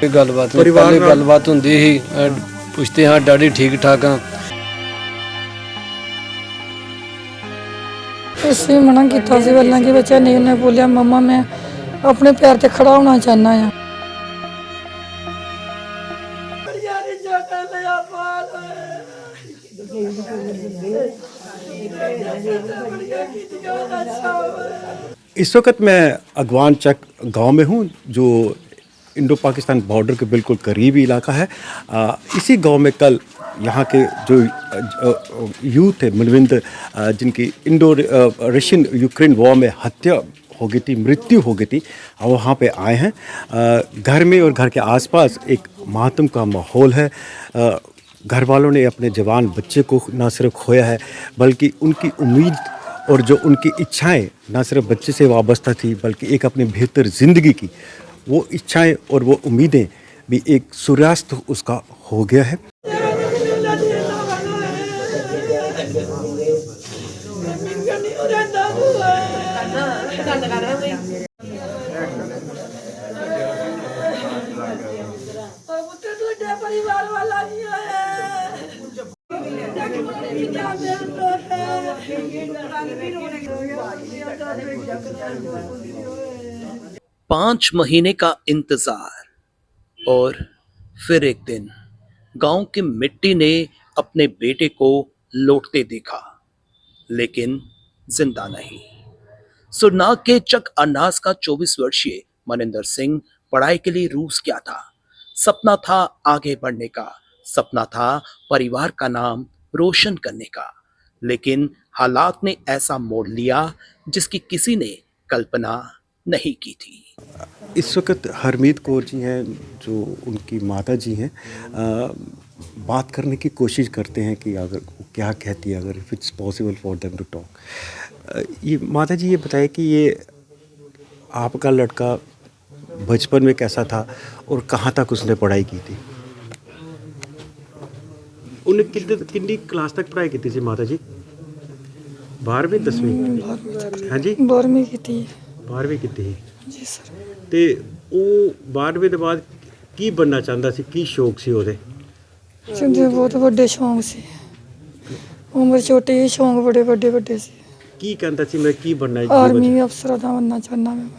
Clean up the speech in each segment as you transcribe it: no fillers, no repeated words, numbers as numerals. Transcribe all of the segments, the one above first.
गलबात परिवार पहले नाल गलबात होंदी ही पुछते हाँ डैडी ठीक ठाक हाँ। इसे मना किया पहला कि बच्चा नहीं, उन्हें बोलिया मम्मा मैं अपने पैर ते खड़ा होना चाहना है। इस वक्त मैं अगवान चक गांव में हूं, जो इंडो पाकिस्तान बॉर्डर के बिल्कुल करीबी इलाका है। इसी गांव में कल यहाँ के जो यूथ है मनविंद, जिनकी इंडो रशियन यूक्रेन वॉर में हत्या हो गई थी, मृत्यु हो गई थी, वहाँ पे आए हैं। घर में और घर के आसपास एक मातम का माहौल है। घर वालों ने अपने जवान बच्चे को ना सिर्फ खोया है, बल्कि उनकी उम्मीद और जो उनकी इच्छाएं ना सिर्फ बच्चे से वाबस्ता थी, बल्कि एक अपनी बेहतर ज़िंदगी की वो इच्छाएं और वो उम्मीदें भी एक सूर्यास्त उसका हो गया है। 5 महीने का इंतजार और फिर एक दिन गांव की मिट्टी ने अपने बेटे को लौटते देखा, लेकिन जिंदा नहीं। सुरनाग के चक अरनास का 24 वर्षीय मनिंदर सिंह पढ़ाई के लिए रूस गया था। सपना था आगे बढ़ने का, सपना था परिवार का नाम रोशन करने का, लेकिन हालात ने ऐसा मोड़ लिया जिसकी किसी ने कल्पना नहीं की थी। इस वक्त हरमीत कौर जी हैं, जो उनकी माता जी हैं, बात करने की कोशिश करते हैं कि अगर क्या कहती है, अगर if it's possible for them to talk. ये माता जी ये बताए कि ये आपका लड़का बचपन में कैसा था और कहाँ तक उसने पढ़ाई की थी। उन्हें कितनी क्लास तक पढ़ाई की थी माता जी? 12वीं 10वीं? हाँ जी 12वीं की थी। 12वीं की थी जी सर। ਤੇ ਉਹ 12वीं ਦੇ ਬਾਅਦ ਕੀ बनना ਚਾਹੁੰਦਾ ਸੀ, ਕੀ ਸ਼ੌਕ ਸੀ ਉਹਦੇ? जिंदे बहुत बड़े शौक से, उम्र छोटी ही शौक बड़े बड़े बड़े से। ਕੀ ਕਹਿੰਦਾ ਸੀ ਮੈਂ ਕੀ बनना है? आर्मी अफसर का बनना चाहना मैं।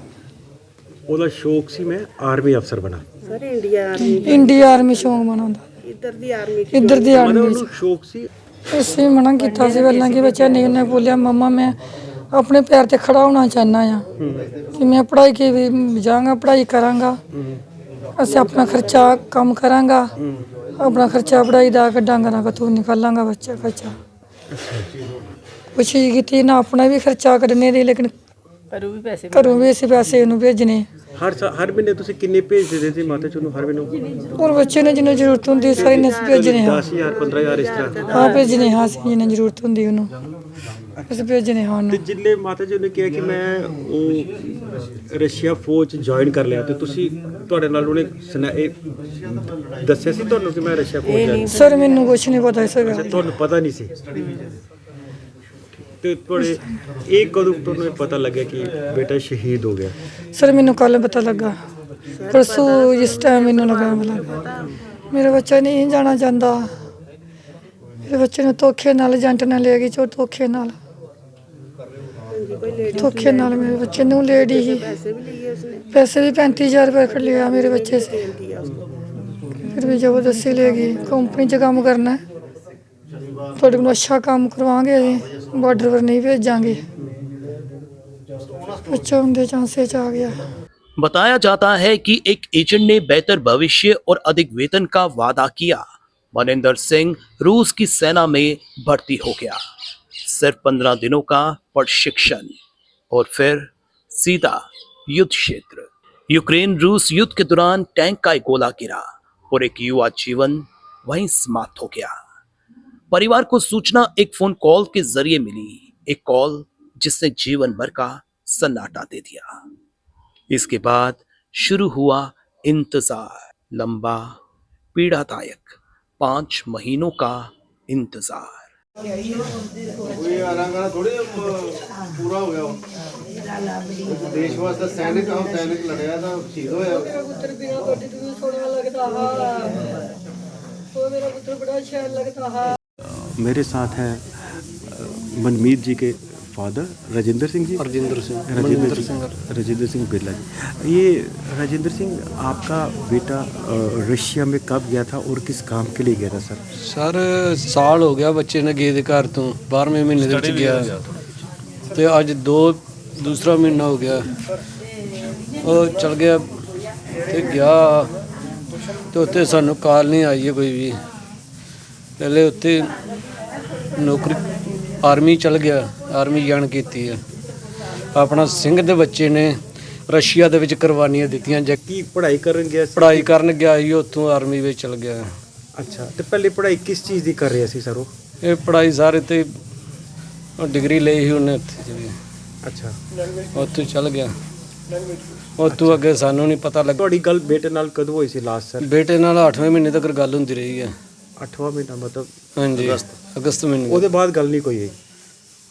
ਉਹਦਾ ਸ਼ੌਕ ਸੀ ਮੈਂ ਆਰਮੀ ਅਫਸਰ ਬਣਾ। सर इंडिया इंडिया आर्मी शौक बनांदा, इधर दी आर्मी इधर दी ਮਤਲਬ आर्मी। ਉਹਨੂੰ ਸ਼ੌਕ ਸੀ। इसे मना किया पहला कि बच्चा नहीं, उन्हें बोलिया मम्मा मैं अपने पैर ते खड़ा होना चाहना है कि मैं पढ़ाई की भी जाऊँगा, पढ़ाई करांगा, अस अपना खर्चा कम करांगा, अपना खर्चा पढ़ाई दा कढ़ांगा, ना तू निकालांगा बच्चा खर्चा। कोशिश की ना अपना भी खर्चा करने दी, लेकिन घरों भी इस पैसे उन्हें भेजने। हर महीने ਤੁਸੀਂ ਕਿੰਨੇ ਭੇਜ ਦਿੰਦੇ ਸੀ ਮਾਤਾ ਜੀ ਨੂੰ हर महीने? और बच्चे ने जिन्हें जरूरत होंगी सारी ने भेजने। हाँ 10,000 15,000 इस तरह? हाँ भेजने, हाँ जिन्हें जरूरत होंगी उन्होंने अस भेजने। हाँ ਤੇ ਜਿੱਲੇ ਮਾਤਾ ਜੀ ਨੇ ਕਿਹਾ ਕਿ ਮੈਂ ਉਹ ਰਸ਼ੀਆ ਫੌਜ ਜੁਆਇਨ ਕਰ ਲਿਆ, ਤੇ ਤੁਸੀਂ ਤੁਹਾਡੇ ਨਾਲ ਉਹਨੇ ਦੱਸਿਆ ਸੀ ਤੁਹਾਨੂੰ ਕਿ ਮੈਂ ਰਸ਼ੀਆ ਫੌਜ ਜਾਣਾ? सर मैनू कुछ नहीं पता इस गल। ਤੁਹਾਨੂੰ ਪਤਾ ਨਹੀਂ ਸੀ? ਤੇ ਤੁਹਾਡੇ ਇੱਕ ਕਦੋਂ ਤੁਹਾਨੂੰ ਪਤਾ ਲੱਗਿਆ ਕਿ बेटा शहीद हो गया? सर मैनू कल पता लगा, परसों जिस टाइम मैनू लगा मेरा बच्चा नहीं जाना चाहता। मेरे बच्चे ने धोखे नाल एजेंट ने ले गई, जो धोखे नाल मेरे बच्चे नू ले दी ही। पैसे भी 35,000 रुपये कर लिया मेरे बच्चे से, फिर भी जबरदस्ती ले गई। कंपनी च काम करना है, थोड़े को अच्छा काम करवाएंगे, बॉर्डर पर नहीं भेजांगे। बच्चा उनके चांसे च आ गया। बताया जाता है कि एक एजेंट ने बेहतर भविष्य और अधिक वेतन का वादा किया। मनिंदर सिंह रूस की सेना में भर्ती हो गया। सिर्फ 15 दिनों का प्रशिक्षण और फिर सीधा युद्ध क्षेत्र। यूक्रेन रूस युद्ध के दौरान टैंक का एक गोला गिरा और एक युवा जीवन वहीं समाप्त हो गया। परिवार को सूचना एक फोन कॉल के जरिए मिली, एक कॉल जिसने जीवन भर का सन्नाटा दे दिया। इसके बाद शुरू हुआ इंतजार, लंबा पीड़ादायक 5 महीनों का इंतजार। ਕੋਈ ਆਰਾਂਗਾ ਥੋੜੀ ਪੂਰਾ ਹੋ ਗਿਆ ਦੇਸ਼ ਵਾਸਤੇ ਸੈਨਿਕ ਲੜਿਆ ਤਾਂ ਸ਼ਹੀਦ ਹੋਇਆ। ਮੇਰਾ ਪੁੱਤਰ ਬਿਨਾ ਤੁਹਾਡੇ ਤੋਂ ਸੋਹਣਾ ਲੱਗਦਾ ਹਾ, ਉਹ ਮੇਰਾ ਪੁੱਤਰ ਬੜਾ ਸ਼ੈਲ ਲੱਗਦਾ ਹਾ। मेरे साथ हैं मनमीत जी के फादर राजेंद्र सिंह जी। राजेंद्र सिंह बिरला जी। ये राजेंद्र सिंह आपका बेटा रशिया में कब गया था और किस काम के लिए गया था सर? ਸਰ ਸਾਲ ਹੋ ਗਿਆ ਬੱਚੇ ਨੇ ਗਏ ਦੇ ਘਰ ਤੋਂ 12ਵੇਂ ਮਹੀਨੇ ਦੇ ਵਿੱਚ ਗਿਆ ਤੇ ਅੱਜ ਦੂਸਰਾ ਮਹੀਨਾ ਹੋ ਗਿਆ ਉਹ ਚਲ ਗਿਆ ਤੇ ਗਿਆ ਤੇ ਉੱਥੇ ਸਾਨੂੰ ਕਾਲ ਨਹੀਂ ਆਈ ਹੈ ਕੋਈ ਵੀ। ਪਹਿਲੇ ਉੱਥੇ ਨੌਕਰੀ ਆਰਮੀ ਚਲ ਗਿਆ, ਆਰਮੀ ਜਾਣ ਕੀਤੀ ਹੈ। ਆਪਣਾ ਸਿੰਘ ਦੇ ਬੱਚੇ ਨੇ ਰਸ਼ੀਆ ਦੇ ਵਿੱਚ ਕੁਰਬਾਨੀਆਂ ਦਿੱਤੀਆਂ। की पढ़ाई करन गया सी? ਪੜ੍ਹਾਈ ਕਰਨ ਗਿਆ ਸੀ, ਉੱਥੋਂ ਆਰਮੀ ਵਿੱਚ ਚਲ ਗਿਆ। अच्छा, तो पहले पढ़ाई किस चीज़ की कर रहे सी सर वो? ਇਹ ਪੜ੍ਹਾਈ ਸਾਰੇ ਤੇ ਡਿਗਰੀ ਲਈ ਸੀ ਉਹਨੇ ਉੱਥੇ ਜਿਹੜੀ अच्छा, ਉੱਥੋਂ ਚਲ ਗਿਆ। ਉੱਥੋਂ ਅੱਗੇ ਸਾਨੂੰ ਨਹੀਂ ਪਤਾ ਲੱਗਾ। ਤੁਹਾਡੀ ਗੱਲ ਬੇਟੇ ਨਾਲ ਕਦੋਂ ਹੋਈ ਸੀ ਲਾਸਟ ਸਰ? ਬੇਟੇ ਨਾਲ 8ਵੇਂ ਮਹੀਨੇ ਤੱਕ ਗੱਲ ਹੁੰਦੀ ਰਹੀ ਹੈ। 8ਵਾਂ ਮਹੀਨਾ ਮਤਲਬ ਹਾਂਜੀ, ਅਗਸਤ ਮਹੀਨੇ। ਉਹਦੇ ਬਾਅਦ ਗੱਲ ਨਹੀਂ ਕੋਈ ਹੋਈ?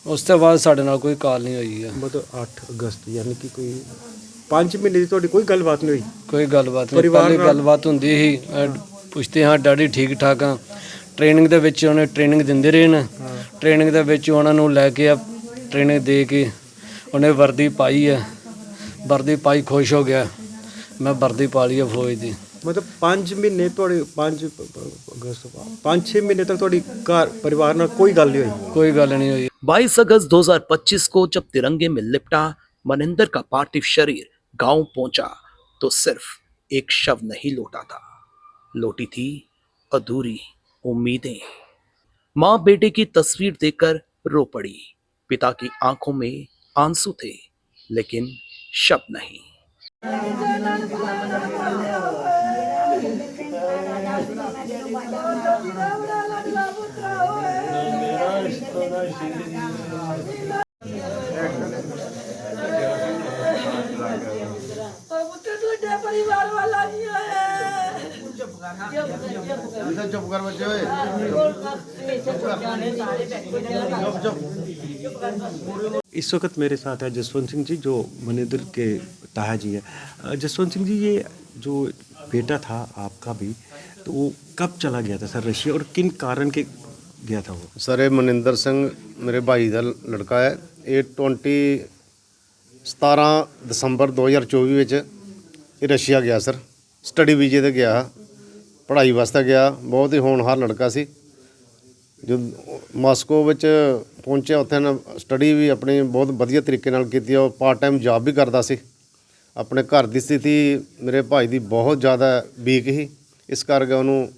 ਉਸ ਤੋਂ ਬਾਅਦ ਸਾਡੇ ਨਾਲ ਕੋਈ ਕਾਲ ਨਹੀਂ ਹੋਈ ਹੈ। ਮਤਲਬ 8 ਅਗਸਤ ਯਾਨੀ ਕਿ ਕੋਈ 5 ਮਹੀਨੇ ਦੀ ਤੁਹਾਡੀ ਕੋਈ ਗੱਲਬਾਤ ਨਹੀਂ ਹੋਈ? ਕੋਈ ਗੱਲਬਾਤ ਨਹੀਂ। ਪਰਿਵਾਰ ਪਹਿਲੇ ਨਾਲ- ਗੱਲਬਾਤ ਹੁੰਦੀ ਸੀ, ਪੁੱਛਦੇ ਹਾਂ ਡੈਡੀ ਠੀਕ ਠਾਕ ਆ। ਟ੍ਰੇਨਿੰਗ ਦੇ ਵਿੱਚ ਉਹਨੇ ਟ੍ਰੇਨਿੰਗ ਦਿੰਦੇ ਰਹੇ ਨੇ। ਟ੍ਰੇਨਿੰਗ ਦੇ ਵਿੱਚ ਉਹਨਾਂ ਨੂੰ ਲੈ ਕੇ ਟ੍ਰੇਨਿੰਗ ਦੇ ਕੇ ਉਹਨੇ ਵਰਦੀ ਪਾਈ ਹੈ। ਵਰਦੀ ਪਾਈ ਖੁਸ਼ ਹੋ ਗਿਆ, ਮੈਂ ਵਰਦੀ ਪਾ ਲਈ ਹੈ ਫੌਜ ਦੀ। ਮਤਲਬ 5 ਮਹੀਨੇ ਤੁਹਾਡੇ 5 ਅਗਸਤ 5-6 ਮਹੀਨੇ ਤੱਕ ਤੁਹਾਡੀ ਘਰ ਪਰਿਵਾਰ ਨਾਲ ਕੋਈ ਗੱਲ ਨਹੀਂ ਹੋਈ? ਕੋਈ ਗੱਲ ਨਹੀਂ ਹੋਈ। 22 अगस्त 2025 को जब तिरंगे में लिपटा मनिंदर का पार्थिव शरीर गांव पहुंचा तो सिर्फ एक शव नहीं लौटा था, लौटी थी अधूरी उम्मीदें। मां बेटे की तस्वीर देखकर रो पड़ी। पिता की आंखों में आंसू थे लेकिन शब्द नहीं। ਪੁੱਤਰ ਤੁਹਾਡਾ ਪਰਿਵਾਰ ਵਾਲਾ ਨਹੀਂ ਹੋਇਆ। ਚੁੱਪ ਕਰ ਬੱਚੇ ਓਏ। इस वक्त मेरे साथ है जसवंत सिंह जी जो मनिंदर के ताया जी है। जसवंत सिंह जी, ये जो बेटा था आपका भी, तो वो कब चला गया था सर रशिया और किन कारण के गया था वो? ਸਰ ਇਹ ਮਨਿੰਦਰ ਸਿੰਘ ਮੇਰੇ ਭਾਈ ਦਾ ਲੜਕਾ ਹੈ। ਇਹ 17 ਦਸੰਬਰ 2024 ਵਿੱਚ ਇਹ ਰਸ਼ੀਆ ਗਿਆ ਸਰ। ਸਟੱਡੀ ਵੀਜ਼ੇ ਤੇ ਗਿਆ, ਪੜ੍ਹਾਈ ਵਾਸਤੇ ਗਿਆ। ਬਹੁਤ ਹੀ ਹੋਣਹਾਰ ਲੜਕਾ ਸੀ। ਜਦੋਂ ਮਾਸਕੋ ਵਿੱਚ ਪਹੁੰਚਿਆ ਉੱਥੇ ਨਾ ਸਟੱਡੀ ਵੀ ਆਪਣੀ ਬਹੁਤ ਵਧੀਆ ਤਰੀਕੇ ਨਾਲ ਕੀਤੀ। ਉਹ ਪਾਰਟ ਟਾਈਮ ਜੌਬ ਵੀ ਕਰਦਾ ਸੀ। ਆਪਣੇ ਘਰ ਦੀ ਸਥਿਤੀ ਮੇਰੇ ਭਾਈ ਦੀ ਬਹੁਤ ਜ਼ਿਆਦਾ ਵੀਕ ਸੀ, ਇਸ ਕਰਕੇ ਉਹਨੂੰ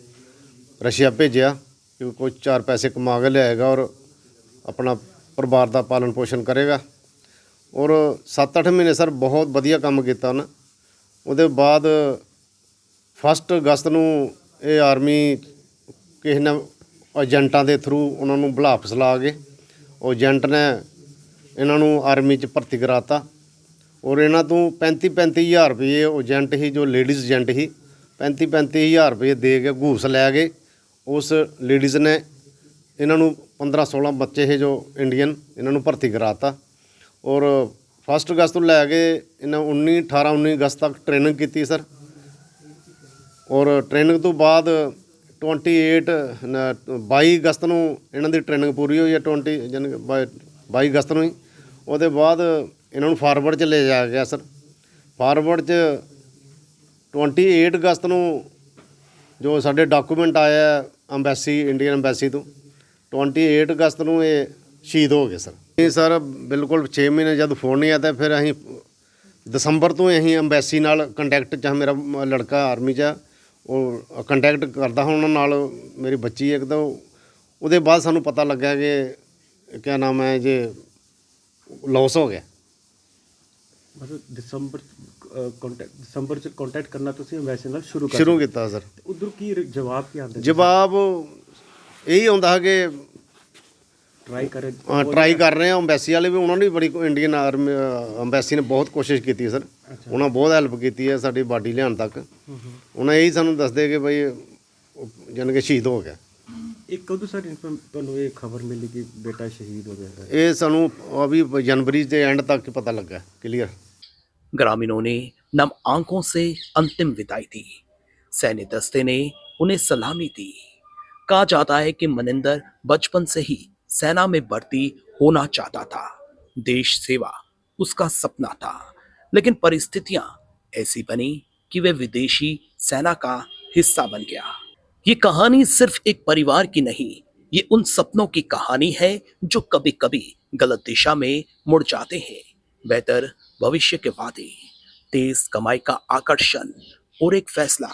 ਰਸ਼ੀਆ ਭੇਜਿਆ ਕਿ ਕੋਈ 4 ਪੈਸੇ ਕਮਾ ਕੇ ਲਿਆਏਗਾ ਔਰ ਆਪਣਾ ਪਰਿਵਾਰ ਦਾ ਪਾਲਣ ਪੋਸ਼ਣ ਕਰੇਗਾ। ਔਰ 7-8 ਮਹੀਨੇ ਸਰ ਬਹੁਤ ਵਧੀਆ ਕੰਮ ਕੀਤਾ ਉਹਨੇ। ਉਹਦੇ ਬਾਅਦ 1 ਅਗਸਤ ਨੂੰ ਇਹ ਆਰਮੀ ਕਿਸੇ ਨੇ ਏਜੰਟਾਂ ਦੇ ਥਰੂ ਉਹਨਾਂ ਨੂੰ ਬੁਲਾ ਫਸਲਾ ਕੇ ਉਹ ਏਜੰਟ ਨੇ ਇਹਨਾਂ ਨੂੰ ਆਰਮੀ 'ਚ ਭਰਤੀ ਕਰਾਤਾ। ਔਰ ਇਹਨਾਂ ਤੋਂ 35-35 ਹਜ਼ਾਰ ਰੁਪਏ ਉਹ ਏਜੰਟ ਹੀ, ਜੋ ਲੇਡੀਜ਼ ਏਜੰਟ ਹੀ, 35-35 ਹਜ਼ਾਰ ਰੁਪਏ ਦੇ ਕੇ ਘੂਸ ਲੈ ਕੇ ਉਸ ਲੇਡੀਜ਼ ਨੇ ਇਹਨਾਂ ਨੂੰ 15-16 ਬੱਚੇ ਹੈ ਜੋ ਇੰਡੀਅਨ, ਇਹਨਾਂ ਨੂੰ ਭਰਤੀ ਕਰਾਤਾ। ਔਰ 1 ਅਗਸਤ ਤੋਂ ਲੈ ਕੇ ਇਹਨਾਂ 18-19 ਅਗਸਤ ਤੱਕ ਟ੍ਰੇਨਿੰਗ ਕੀਤੀ ਸਰ। ਔਰ ਟ੍ਰੇਨਿੰਗ ਤੋਂ ਬਾਅਦ 22 ਅਗਸਤ ਨੂੰ ਇਹਨਾਂ ਦੀ ਟ੍ਰੇਨਿੰਗ ਪੂਰੀ ਹੋਈ ਹੈ। 22 ਅਗਸਤ ਨੂੰ ਹੀ ਉਹਦੇ ਬਾਅਦ ਇਹਨਾਂ ਨੂੰ ਫਾਰਵਰਡ 'ਚ ਲੈ ਜਾਇਆ ਗਿਆ ਸਰ। ਫਾਰਵਰਡ 'ਚ 28 ਅਗਸਤ ਨੂੰ ਜੋ ਸਾਡੇ ਡਾਕੂਮੈਂਟ ਆਇਆ ਅੰਬੈਸੀ, ਇੰਡੀਅਨ ਅੰਬੈਸੀ ਤੋਂ, 28 ਅਗਸਤ ਨੂੰ ਇਹ ਸ਼ਹੀਦ ਹੋ ਗਏ ਸਰ। ਇਹ ਸਰ ਬਿਲਕੁਲ 6 ਮਹੀਨੇ ਜਦ ਫੋਨ ਨਹੀਂ ਆਇਆ ਤਾਂ ਫਿਰ ਅਸੀਂ ਦਸੰਬਰ ਤੋਂ ਅਸੀਂ ਅੰਬੈਸੀ ਨਾਲ ਕੰਟੈਕਟ 'ਚ, ਮੇਰਾ ਲੜਕਾ ਆਰਮੀ 'ਚ, ਉਹ ਕੰਟੈਕਟ ਕਰਦਾ ਹੁਣ ਉਹਨਾਂ ਨਾਲ। ਮੇਰੀ ਬੱਚੀ ਇੱਕ ਤਾਂ ਉਹਦੇ ਬਾਅਦ ਸਾਨੂੰ ਪਤਾ ਲੱਗਾ ਕਿ ਕਿਆ ਨਾਮ ਹੈ ਜੇ ਲੌਸ ਹੋ ਗਿਆ। ਮਤਲਬ ਦਸੰਬਰ 'ਚ ਕੰਟੈਕਟ ਕਰਨਾ ਤੁਸੀਂ ਅੰਬੈਸੀ ਨਾਲ ਸ਼ੁਰੂ ਕੀਤਾ ਸਰ। ਉਧਰ ਕੀ ਜਵਾਬ ਕੀ ਆਉਂਦਾ? ਜਵਾਬ ਇਹੀ ਆਉਂਦਾ ਕਿ ਟਰਾਈ ਕਰ ਰਹੇ ਆ। ਅੰਬੈਸੀ ਵਾਲੇ ਵੀ, ਉਹਨਾਂ ਨੇ ਵੀ ਬੜੀ, ਇੰਡੀਅਨ ਆਰਮੀ ਅੰਬੈਸੀ ਨੇ ਬਹੁਤ ਕੋਸ਼ਿਸ਼ ਕੀਤੀ ਹੈ ਸਰ। ਉਹਨਾਂ ਬਹੁਤ ਹੈਲਪ ਕੀਤੀ ਹੈ ਸਾਡੀ ਬਾਡੀ ਲਿਆਉਣ ਤੱਕ। ਉਹਨਾਂ ਇਹੀ ਸਾਨੂੰ ਦੱਸਦੇ ਕਿ ਬਈ ਜਾਣੀ ਕਿ ਸ਼ਹੀਦ ਹੋ ਗਿਆ। एक कदों सर इनफॉर्म ਤੁਹਾਨੂੰ ਇਹ ਖਬਰ ਮਿਲੀ ਕਿ ਬੇਟਾ ਸ਼ਹੀਦ ਹੋ ਗਿਆ ਹੈ? ਇਹ ਸਾਨੂੰ ਅਭੀ जनवरी ਦੇ ਐਂਡ ਤੱਕ ਪਤਾ ਲੱਗਾ क्लियर। ग्रामीणों ने नम आंखों से अंतिम विदाई दी। सैन्य दस्ते ने उन्हें सलामी दी। कहा जाता है कि मनिंदर बचपन से ही सेना में भर्ती होना चाहता था। देश सेवा उसका सपना था, लेकिन परिस्थितियां ऐसी बनी कि वह विदेशी सेना का हिस्सा बन गया। ये कहानी सिर्फ एक परिवार की नहीं, ये उन सपनों की कहानी है जो कभी कभी गलत दिशा में मुड़ जाते हैं। बेहतर भविष्य के वादे, तेज कमाई का आकर्षण और एक फैसला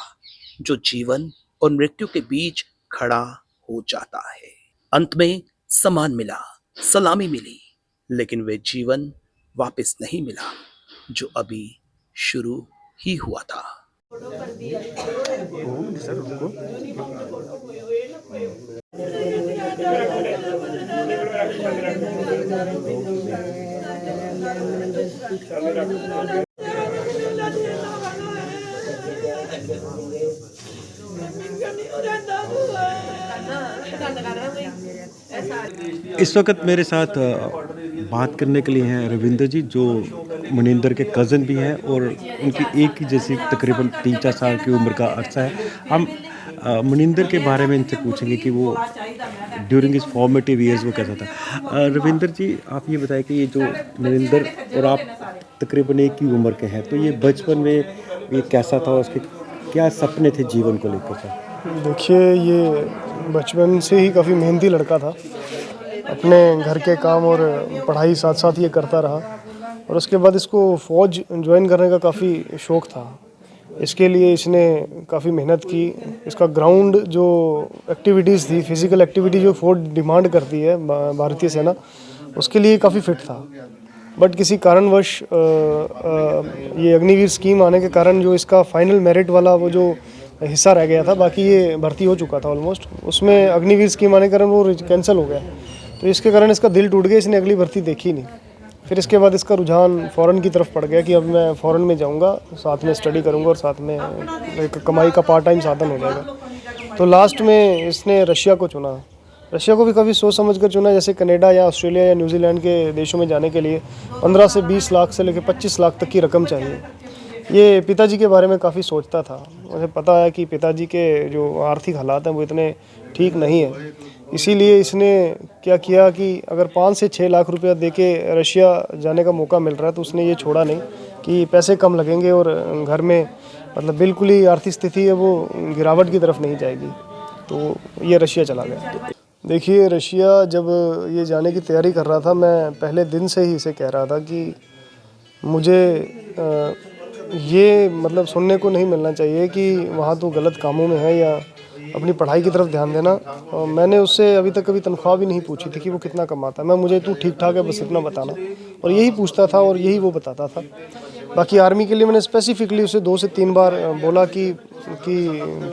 जो जीवन और मृत्यु के बीच खड़ा हो जाता है। अंत में सम्मान मिला, सलामी मिली, लेकिन वे जीवन वापस नहीं मिला जो अभी शुरू ही हुआ था। इस वक्त मेरे साथ बात करने के लिए हैं रविंदर जी, जो मनिंदर के कज़न भी हैं और उनकी एक ही जैसी तकरीबन 3-4 साल की उम्र का अरसा है। हम मनिंदर के बारे में इनसे पूछेंगे कि वो ड्यूरिंग इस फॉर्मेटिव ईयर्स वो कैसा था। रविंदर जी, आप ये बताएं कि ये जो मनिंदर और आप तकरीबन एक ही उम्र के हैं, तो ये बचपन में ये कैसा था, उसके क्या सपने थे जीवन को लेकर सर? देखिए, ये बचपन से ही काफ़ी मेहनती लड़का था। अपने घर के काम और पढ़ाई साथ साथ ये करता रहा और उसके बाद इसको फ़ौज ज्वाइन करने का काफ़ी शौक़ था। इसके लिए इसने काफ़ी मेहनत की। इसका ग्राउंड जो एक्टिविटीज़ थी, फिज़िकल एक्टिविटी जो फ़ौज डिमांड करती है भारतीय सेना, उसके लिए काफ़ी फिट था। बट किसी कारणवश ये अग्निवीर स्कीम आने के कारण जो इसका फाइनल मेरिट वाला वो जो हिस्सा रह गया था, बाकी ये भर्ती हो चुका था ऑलमोस्ट, उसमें अग्निवीर स्कीम आने के कारण वो कैंसिल हो गया। तो इसके कारण इसका दिल टूट गया, इसने अगली भर्ती देखी नहीं। फिर इसके बाद इसका रुझान फ़ॉरेन की तरफ पड़ गया कि अब मैं फ़ॉरेन में जाऊंगा, साथ में स्टडी करूंगा और साथ में एक कमाई का पार्ट टाइम साधन हो जाएगा। तो लास्ट में इसने रशिया को चुना। रशिया को भी काफ़ी सोच समझ कर चुना। जैसे कनाडा या ऑस्ट्रेलिया या न्यूजीलैंड के देशों में जाने के लिए 15 से 20 लाख से लेकर 25 लाख तक की रकम चाहिए। ये पिताजी के बारे में काफ़ी सोचता था। मुझे पता है कि पिताजी के जो आर्थिक हालात हैं वो इतने ठीक नहीं है, इसीलिए इसने क्या किया कि अगर 5 से 6 लाख रुपया देके रशिया जाने का मौका मिल रहा है तो उसने ये छोड़ा नहीं कि पैसे कम लगेंगे और घर में मतलब बिल्कुल ही आर्थिक स्थिति है वो गिरावट की तरफ नहीं जाएगी। तो ये रशिया चला गया। देखिए, रशिया जब ये जाने की तैयारी कर रहा था, मैं पहले दिन से ही इसे कह रहा था कि मुझे ये मतलब सुनने को नहीं मिलना चाहिए कि वहाँ तो गलत कामों में है या अपनी पढ़ाई की तरफ ध्यान देना। मैंने उससे अभी तक कभी तनख्वाह भी नहीं पूछी थी कि वो कितना कमाता है। मुझे तू ठीक ठाक है बस इतना बताना, और यही पूछता था और यही वो बताता था। बाकी आर्मी के लिए मैंने स्पेसिफिकली उसे 2 से 3 बार बोला कि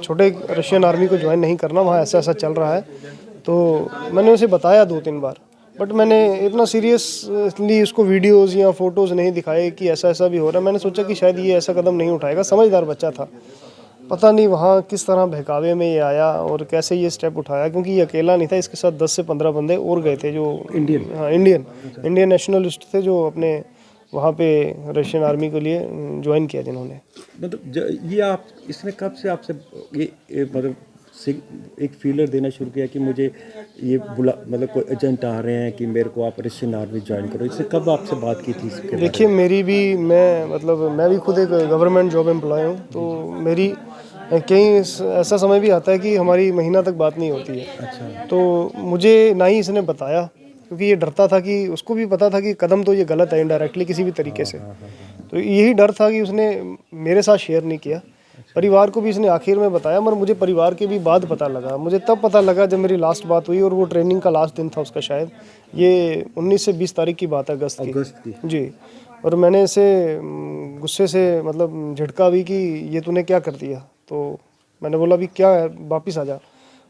छोटे रशियन आर्मी को ज्वाइन नहीं करना, वहाँ ऐसा ऐसा चल रहा है। तो मैंने उसे बताया 2-3 बार, बट मैंने इतना सीरियसली उसको वीडियोज़ या फ़ोटोज़ नहीं दिखाए कि ऐसा ऐसा भी हो रहा है। मैंने सोचा कि शायद ये ऐसा कदम नहीं उठाएगा, समझदार बच्चा था। पता नहीं वहाँ किस तरह बहकावे में ये आया और कैसे ये स्टेप उठाया, क्योंकि ये अकेला नहीं था, इसके साथ 10 से 15 बंदे और गए थे जो इंडियन नेशनलिस्ट थे, जो अपने वहाँ पे रशियन आर्मी के लिए ज्वाइन किया जिन्होंने। मतलब ये आप इसने कब से आपसे ये मतलब एक फीलर देना शुरू किया कि मुझे ये मतलब कोई एजेंट आ रहे हैं कि मेरे को आप रशियन आर्मी ज्वाइन करो, इससे कब आपसे बात की थी इसके? देखिए, मैं भी खुद एक गवर्नमेंट जॉब एम्प्लॉय हूँ, तो मेरी कहीं ऐसा समय भी आता है कि हमारी महीना तक बात नहीं होती है। अच्छा। तो मुझे ना ही इसने बताया, क्योंकि ये डरता था कि उसको भी पता था कि कदम तो ये गलत है इनडायरेक्टली किसी भी तरीके से। तो यही डर था कि उसने मेरे साथ शेयर नहीं किया। परिवार को भी इसने आखिर में बताया, मगर मुझे परिवार के भी बाद पता लगा। मुझे तब पता लगा जब मेरी लास्ट बात हुई, और वो ट्रेनिंग का लास्ट दिन था उसका, शायद ये 19 से 20 तारीख की बात है, अगस्त की जी। और मैंने इसे गुस्से से मतलब झटका भी कि ये तूने क्या कर दिया। तो मैंने बोला भी क्या है, वापस आ जा।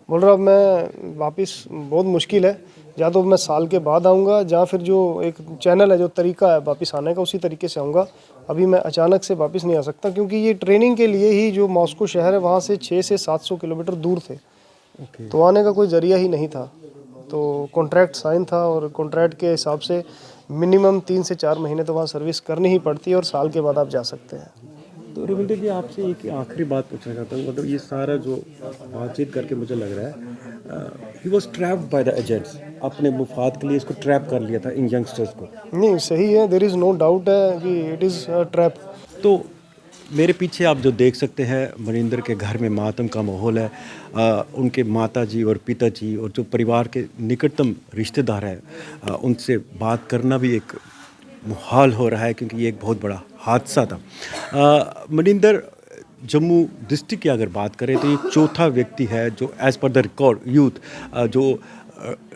बोल रहा मैं वापस बहुत मुश्किल है, या तो मैं साल के बाद आऊँगा, या फिर जो एक चैनल है, जो तरीका है वापस आने का, उसी तरीके से आऊँगा। अभी मैं अचानक से वापस नहीं आ सकता, क्योंकि ये ट्रेनिंग के लिए ही जो मॉस्को शहर है वहाँ से 600 से 700 किलोमीटर दूर थे। तो आने का कोई ज़रिया ही नहीं था। तो कॉन्ट्रैक्ट साइन था और कॉन्ट्रैक्ट के हिसाब से मिनिमम 3 से 4 महीने तो वहाँ सर्विस करनी ही पड़ती है और साल के बाद आप जा सकते हैं। तो रविंद्र जी, आपसे एक आखिरी बात पूछना चाहता हूँ। मतलब ये सारा जो बातचीत करके मुझे लग रहा है he was trapped by the agents, अपने मुफाद के लिए इसको ट्रैप कर लिया था इन यंगस्टर्स को। नहीं, सही है, देयर इज़ नो डाउट है कि इट इज़ ट्रैप। तो मेरे पीछे आप जो देख सकते हैं, मनिंदर के घर में मातम का माहौल है। उनके माताजी और पिताजी और जो परिवार के निकटतम रिश्तेदार हैं उनसे बात करना भी एक मुहाल हो रहा है, क्योंकि ये एक बहुत बड़ा हादसा था। मनिंदर जम्मू डिस्ट्रिक्ट की अगर बात करें तो ये चौथा व्यक्ति है जो as per the record youth जो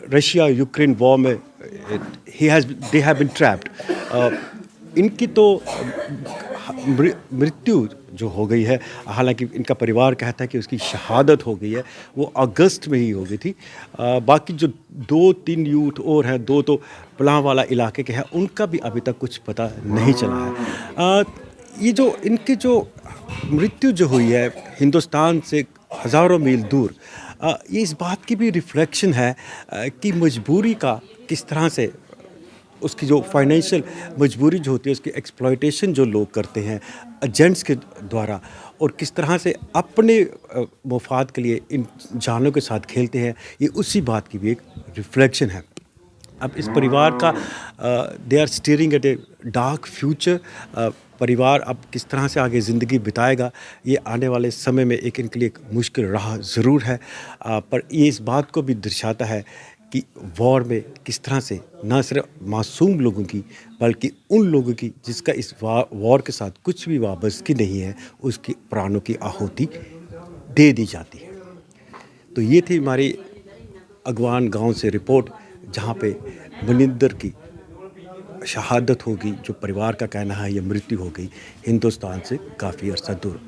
रशिया यूक्रेन वॉर में दे हैव बीन ट्रैप्ड। इनकी तो मृत्यु जो हो गई है, हालांकि इनका परिवार कहता है कि उसकी शहादत हो गई है, वो अगस्त में ही हो गई थी। बाकी जो 2-3 यूथ और हैं, 2 तो पलाहवाला इलाके के हैं, उनका भी अभी तक कुछ पता नहीं चला है। ये जो इनकी जो मृत्यु जो हुई है हिंदुस्तान से हज़ारों मील दूर, ये इस बात की भी रिफ्लेक्शन है कि मजबूरी का किस तरह से, उसकी जो फाइनेंशियल मजबूरी जो होती है, उसकी एक्सप्लॉयटेशन जो लोग करते हैं एजेंट्स के द्वारा, और किस तरह से अपने मुफाद के लिए इन जानों के साथ खेलते हैं, ये उसी बात की भी एक रिफ्लेक्शन है। अब इस परिवार का they are staring at a dark future. परिवार अब किस तरह से आगे ज़िंदगी बिताएगा, ये आने वाले समय में एक इनके लिए एक मुश्किल राह ज़रूर है। पर ये इस बात को भी दर्शाता है कि वॉर में किस तरह से न सिर्फ मासूम लोगों की बल्कि उन लोगों की जिसका इस वॉर के साथ कुछ भी वाबस्तगी नहीं है, उसकी प्राणों की आहुति दे दी जाती है। तो ये थी हमारी अगवान गांव से रिपोर्ट, जहां पे मनिंदर की शहादत होगी, जो परिवार का कहना है ये मृत्यु हो गई हिंदुस्तान से काफ़ी अरसा दूर।